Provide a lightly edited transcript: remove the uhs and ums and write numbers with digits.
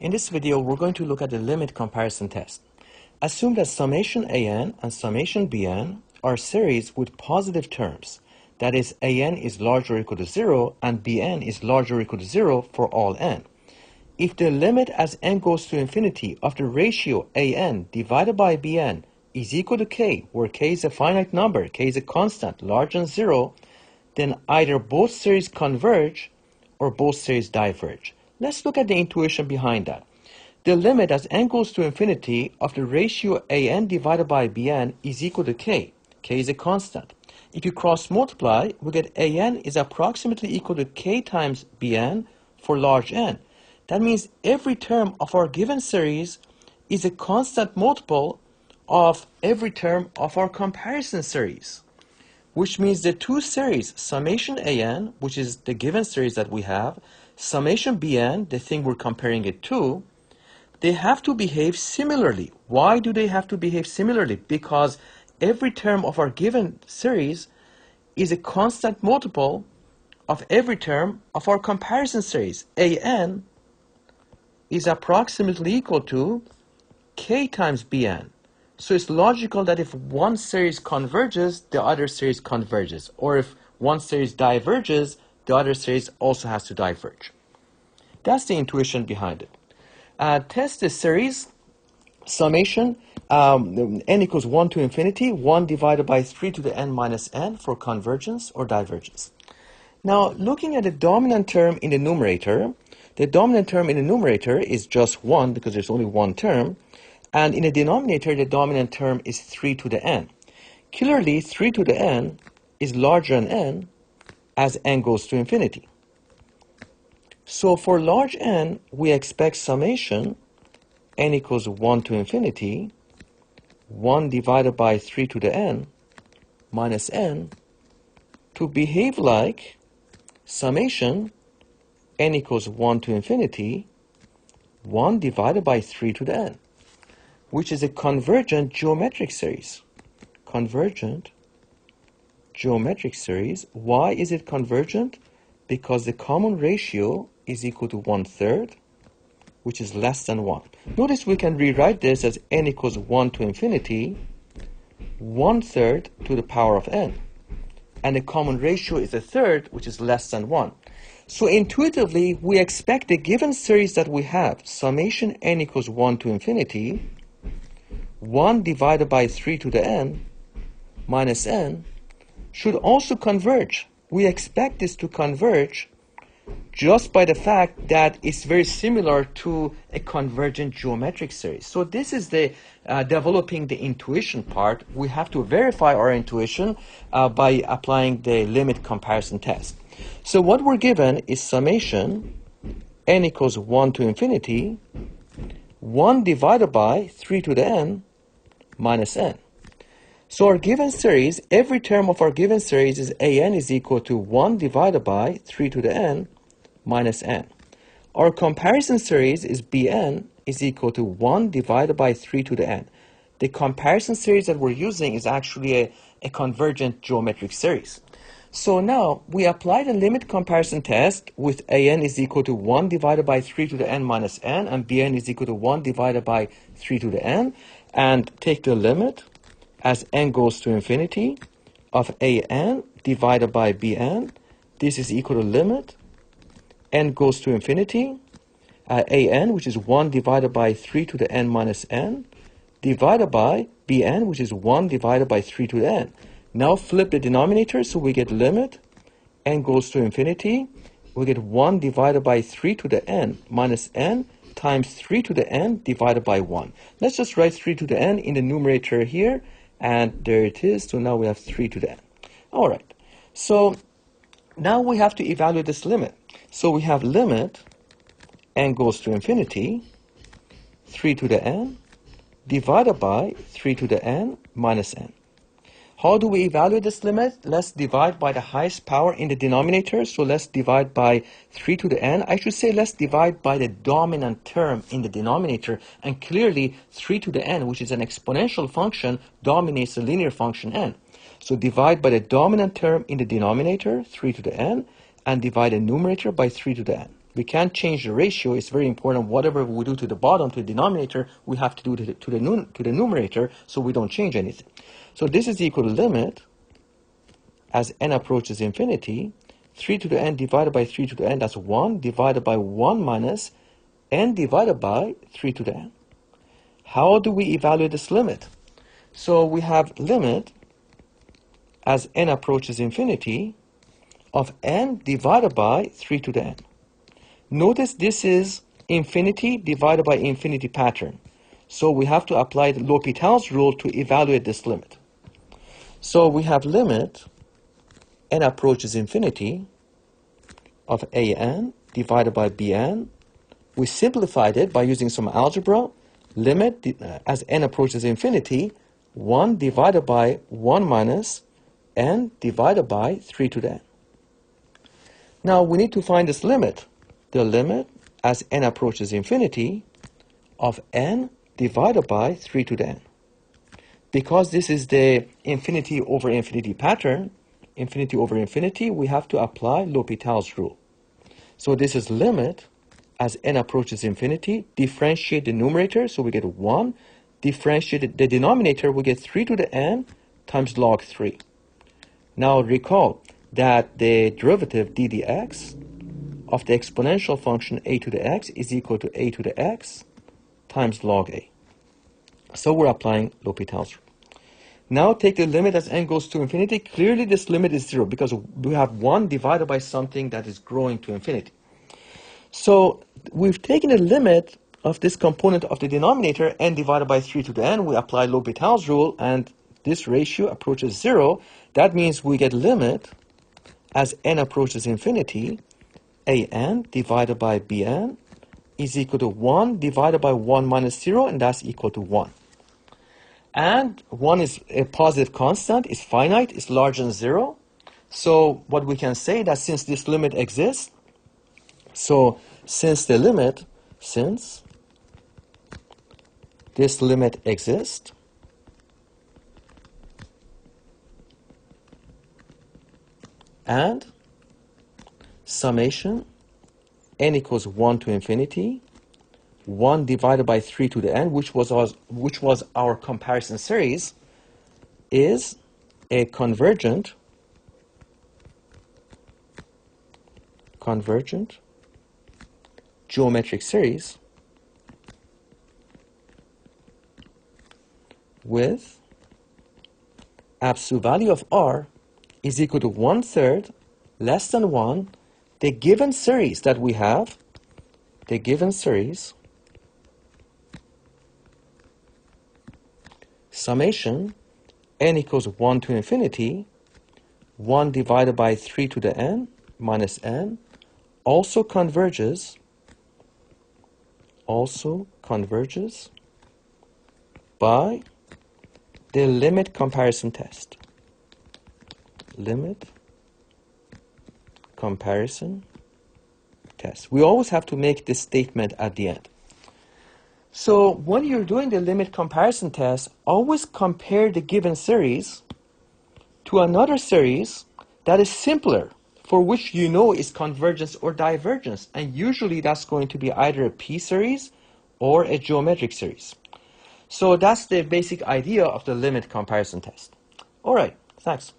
In this video, we're going to look at the limit comparison test. Assume that summation an and summation bn are series with positive terms. That is, an is larger or equal to 0 and bn is larger or equal to 0 for all n. If the limit as n goes to infinity of the ratio an divided by bn is equal to k, where k is a finite number, k is a constant, larger than 0, then either both series converge or both series diverge. Let's look at the intuition behind that. The limit as n goes to infinity of the ratio an divided by bn is equal to k. K is a constant. If you cross multiply, we get an is approximately equal to k times bn for large n. That means every term of our given series is a constant multiple of every term of our comparison series, which means the two series, summation an, which is the given series that we have, summation bn, the thing we're comparing it to, they have to behave similarly. Why do they have to behave similarly? Because every term of our given series is a constant multiple of every term of our comparison series. An is approximately equal to k times bn. So it's logical that if one series converges, the other series converges. Or if one series diverges, the other series also has to diverge. That's the intuition behind it. Test the series summation n equals 1 to infinity, 1 divided by 3 to the n minus n for convergence or divergence. Now, looking at the dominant term in the numerator, the dominant term in the numerator is just 1 because there's only one term. And in the denominator, the dominant term is 3 to the n. Clearly, 3 to the n is larger than n as n goes to infinity. So for large n, we expect summation n equals 1 to infinity, 1 divided by 3 to the n minus n to behave like summation n equals 1 to infinity, 1 divided by 3 to the n, which is a convergent geometric series. Convergent geometric series. Why is it convergent? Because the common ratio is equal to 1/3, which is less than 1. Notice we can rewrite this as n equals 1 to infinity, 1/3 to the power of n. And the common ratio is 1/3, which is less than 1. So intuitively, we expect the given series that we have, summation n equals 1 to infinity, 1 divided by 3 to the n minus n, should also converge. We expect this to converge just by the fact that it's very similar to a convergent geometric series. So this is the developing the intuition part. We have to verify our intuition by applying the limit comparison test. So what we're given is summation n equals 1 to infinity, 1 divided by 3 to the n minus n. So our given series, every term of our given series is an is equal to 1 divided by 3 to the n minus n. Our comparison series is bn is equal to 1 divided by 3 to the n. The comparison series that we're using is actually a convergent geometric series. So now we apply the limit comparison test with an is equal to 1 divided by 3 to the n minus n and bn is equal to 1 divided by 3 to the n, and take the limit as n goes to infinity of an divided by bn. This is equal to limit n goes to infinity an, which is 1 divided by 3 to the n minus n, divided by bn, which is 1 divided by 3 to the n. Now flip the denominator, so we get limit n goes to infinity. We get 1 divided by 3 to the n minus n times 3 to the n divided by 1. Let's just write 3 to the n in the numerator here, and there it is. So now we have 3 to the n. All right. So now we have to evaluate this limit. So we have limit n goes to infinity, 3 to the n, divided by 3 to the n minus n. How do we evaluate this limit? Let's divide by the highest power in the denominator. So let's divide by 3 to the n. I should say let's divide by the dominant term in the denominator. And clearly 3 to the n, which is an exponential function, dominates the linear function n. So divide by the dominant term in the denominator, 3 to the n, and divide the numerator by 3 to the n. We can't change the ratio. It's very important. Whatever we do to the bottom, to the denominator, we have to do to the numerator, so we don't change anything. So this is equal to limit as n approaches infinity, 3 to the n divided by 3 to the n, that's 1, divided by 1 minus n divided by 3 to the n. How do we evaluate this limit? So we have limit as n approaches infinity of n divided by 3 to the n. Notice this is infinity divided by infinity pattern. So we have to apply the L'Hopital's rule to evaluate this limit. So we have limit n approaches infinity of an divided by bn. We simplified it by using some algebra. Limit as n approaches infinity, 1 divided by 1 minus n divided by 3 to the n. Now we need to find this limit. The limit as n approaches infinity of n divided by 3 to the n. Because this is the infinity over infinity pattern, infinity over infinity, we have to apply L'Hopital's rule. So this is limit as n approaches infinity, differentiate the numerator, so we get 1, differentiate the denominator, we get 3 to the n times log 3. Now recall that the derivative d dx of the exponential function a to the x is equal to a to the x times log a. So we're applying L'Hopital's rule. Now take the limit as n goes to infinity. Clearly this limit is 0 because we have 1 divided by something that is growing to infinity. So we've taken the limit of this component of the denominator, n divided by 3 to the n. We apply L'Hopital's rule, and this ratio approaches 0. That means we get limit as n approaches infinity, an divided by bn is equal to 1 divided by 1 minus 0, and that's equal to 1. And 1 is a positive constant, it's finite, it's larger than 0. So what we can say that since this limit exists, so since this limit exists, and summation n equals 1 to infinity, 1 divided by 3 to the n, which was our comparison series, is a convergent geometric series with absolute value of r is equal to 1/3 less than 1, the given series that we have, the given series, summation n equals 1 to infinity, 1 divided by 3 to the n minus n, also converges by the limit comparison test. Limit comparison test. We always have to make this statement at the end. So when you're doing the limit comparison test, always compare the given series to another series that is simpler, for which you know is convergence or divergence. And usually that's going to be either a p-series or a geometric series. So that's the basic idea of the limit comparison test. All right, thanks.